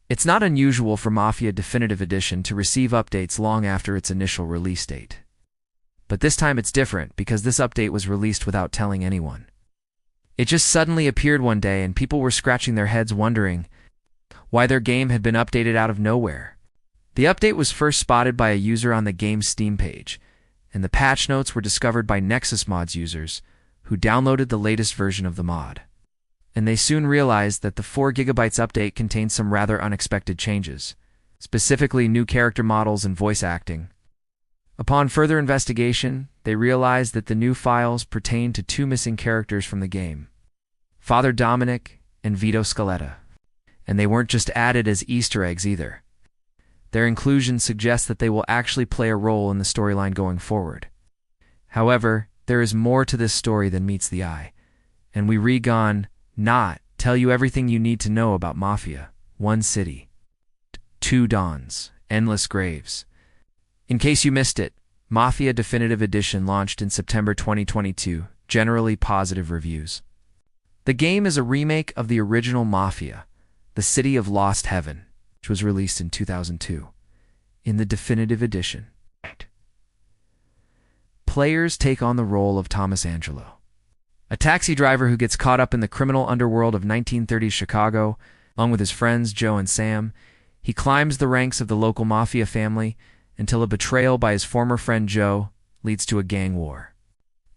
It's not unusual for Mafia Definitive Edition to receive updates long after its initial release date. But this time it's different because this update was released without telling anyone. It just suddenly appeared one day and people were scratching their heads wondering why their game had been updated out of nowhere. The update was first spotted by a user on the game's Steam page, and the patch notes were discovered by Nexus Mods users who downloaded the latest version of the mod. And they soon realized that the 4 GB update contained some rather unexpected changes, specifically new character models and voice acting. Upon further investigation, they realized that the new files pertained to 2 missing characters from the game, Father Dominic and Vito Scaletta. And they weren't just added as Easter eggs either. Their inclusion suggests that they will actually play a role in the storyline going forward. However, there is more to this story than meets the eye, and we not tell you everything you need to know about Mafia, 1 city, 2 dawns, endless graves. In case you missed it, Mafia Definitive Edition launched in September 2022, generally positive reviews. The game is a remake of the original Mafia, The City of Lost Heaven, which was released in 2002. In the Definitive Edition, players take on the role of Thomas Angelo, a taxi driver who gets caught up in the criminal underworld of 1930s Chicago. Along with his friends Joe and Sam, he climbs the ranks of the local Mafia family until a betrayal by his former friend Joe leads to a gang war.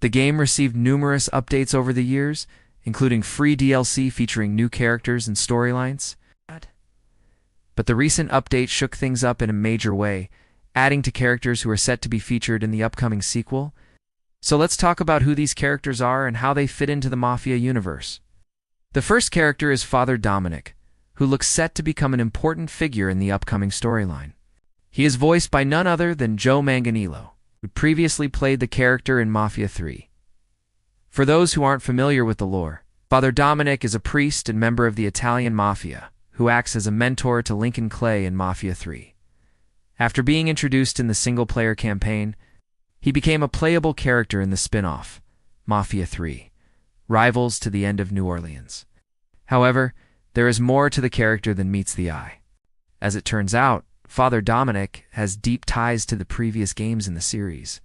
The game received numerous updates over the years, including free DLC featuring new characters and storylines. But the recent update shook things up in a major way, adding to characters who are set to be featured in the upcoming sequel. So let's talk about who these characters are and how they fit into the Mafia universe. The first character is Father Dominic, who looks set to become an important figure in the upcoming storyline. He is voiced by none other than Joe Manganiello, who previously played the character in Mafia 3. For those who aren't familiar with the lore, Father Dominic is a priest and member of the Italian Mafia, who acts as a mentor to Lincoln Clay in Mafia 3. After being introduced in the single-player campaign, he became a playable character in the spin-off, Mafia 3, Rivals to the End of New Orleans. However, there is more to the character than meets the eye. As it turns out, Father Dominic has deep ties to the previous games in the series.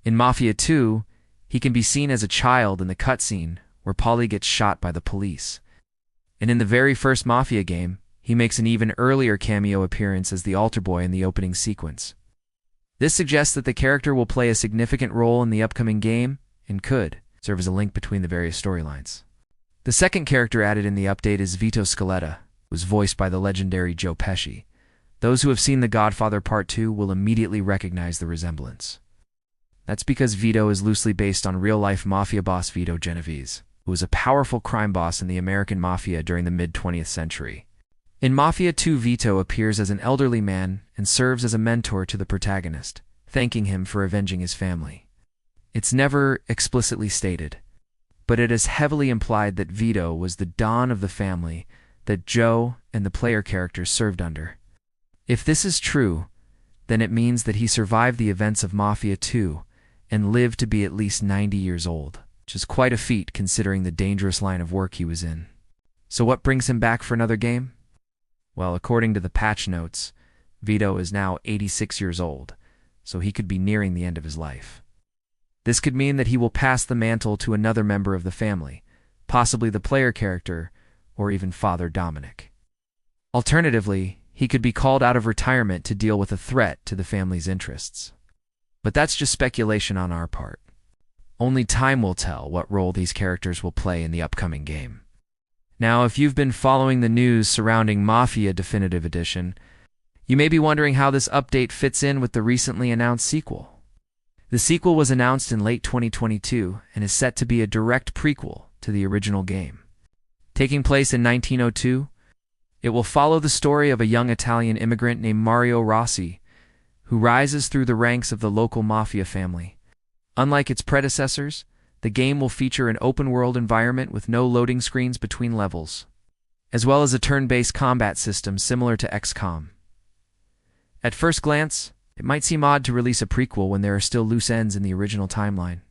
In Mafia 2, he can be seen as a child in the cutscene where Paulie gets shot by the police. And in the very first Mafia game, he makes an even earlier cameo appearance as the altar boy in the opening sequence. This suggests that the character will play a significant role in the upcoming game and could serve as a link between the various storylines. The second character added in the update is Vito Scaletta, who was voiced by the legendary Joe Pesci. Those who have seen The Godfather Part 2 will immediately recognize the resemblance. That's because Vito is loosely based on real-life Mafia boss Vito Genovese, who was a powerful crime boss in the American Mafia during the mid-20th century. In Mafia 2, Vito appears as an elderly man and serves as a mentor to the protagonist, thanking him for avenging his family. It's never explicitly stated, but it is heavily implied that Vito was the Don of the family that Joe and the player characters served under. If this is true, then it means that he survived the events of Mafia 2 and lived to be at least 90 years old, which is quite a feat considering the dangerous line of work he was in. So what brings him back for another game? Well, according to the patch notes, Vito is now 86 years old, so he could be nearing the end of his life. This could mean that he will pass the mantle to another member of the family, possibly the player character, or even Father Dominic. Alternatively, he could be called out of retirement to deal with a threat to the family's interests. But that's just speculation on our part. Only time will tell what role these characters will play in the upcoming game. Now, if you've been following the news surrounding Mafia Definitive Edition, you may be wondering how this update fits in with the recently announced sequel. The sequel was announced in late 2022 and is set to be a direct prequel to the original game. Taking place in 1902, it will follow the story of a young Italian immigrant named Mario Rossi, who rises through the ranks of the local Mafia family. Unlike its predecessors, the game will feature an open-world environment with no loading screens between levels, as well as a turn-based combat system similar to XCOM. At first glance, it might seem odd to release a prequel when there are still loose ends in the original timeline.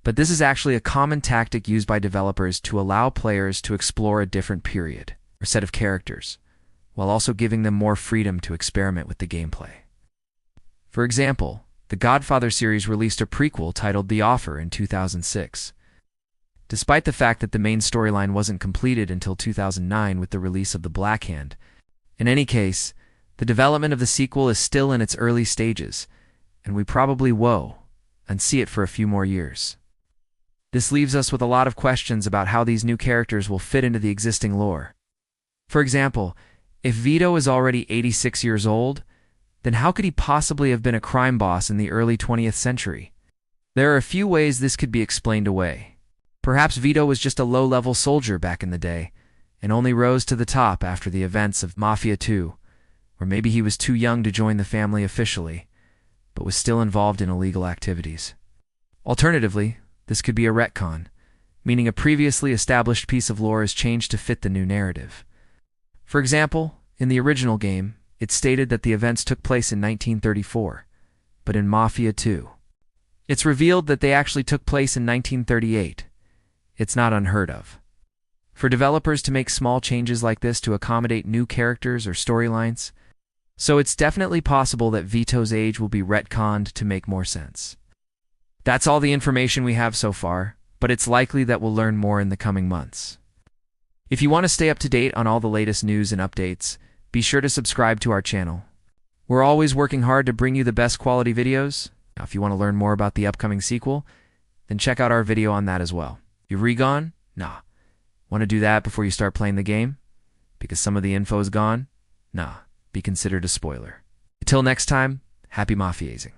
But this is actually a common tactic used by developers to allow players to explore a different period or set of characters, while also giving them more freedom to experiment with the gameplay. For example, the Godfather series released a prequel titled The Offer in 2006. Despite the fact that the main storyline wasn't completed until 2009 with the release of The Black Hand, in any case, the development of the sequel is still in its early stages, and we probably won't see it for a few more years. This leaves us with a lot of questions about how these new characters will fit into the existing lore. For example, if Vito is already 86 years old, then how could he possibly have been a crime boss in the early 20th century? There are a few ways this could be explained away. Perhaps Vito was just a low-level soldier back in the day, and only rose to the top after the events of Mafia 2, or maybe he was too young to join the family officially, but was still involved in illegal activities. Alternatively, this could be a retcon, meaning a previously established piece of lore is changed to fit the new narrative. For example, in the original game, it stated that the events took place in 1934, but in Mafia 2, it's revealed that they actually took place in 1938. It's not unheard of for developers to make small changes like this to accommodate new characters or storylines, so it's definitely possible that Vito's age will be retconned to make more sense. That's all the information we have so far, but it's likely that we'll learn more in the coming months. If you want to stay up to date on all the latest news and updates, be sure to subscribe to our channel. We're always working hard to bring you the best quality videos. Now, if you want to learn more about the upcoming sequel, then check out our video on that as well. You re-gone? Nah. Want to do that before you start playing the game? Because some of the info is gone? Nah. Be considered a spoiler. Until next time, happy Mafiazing.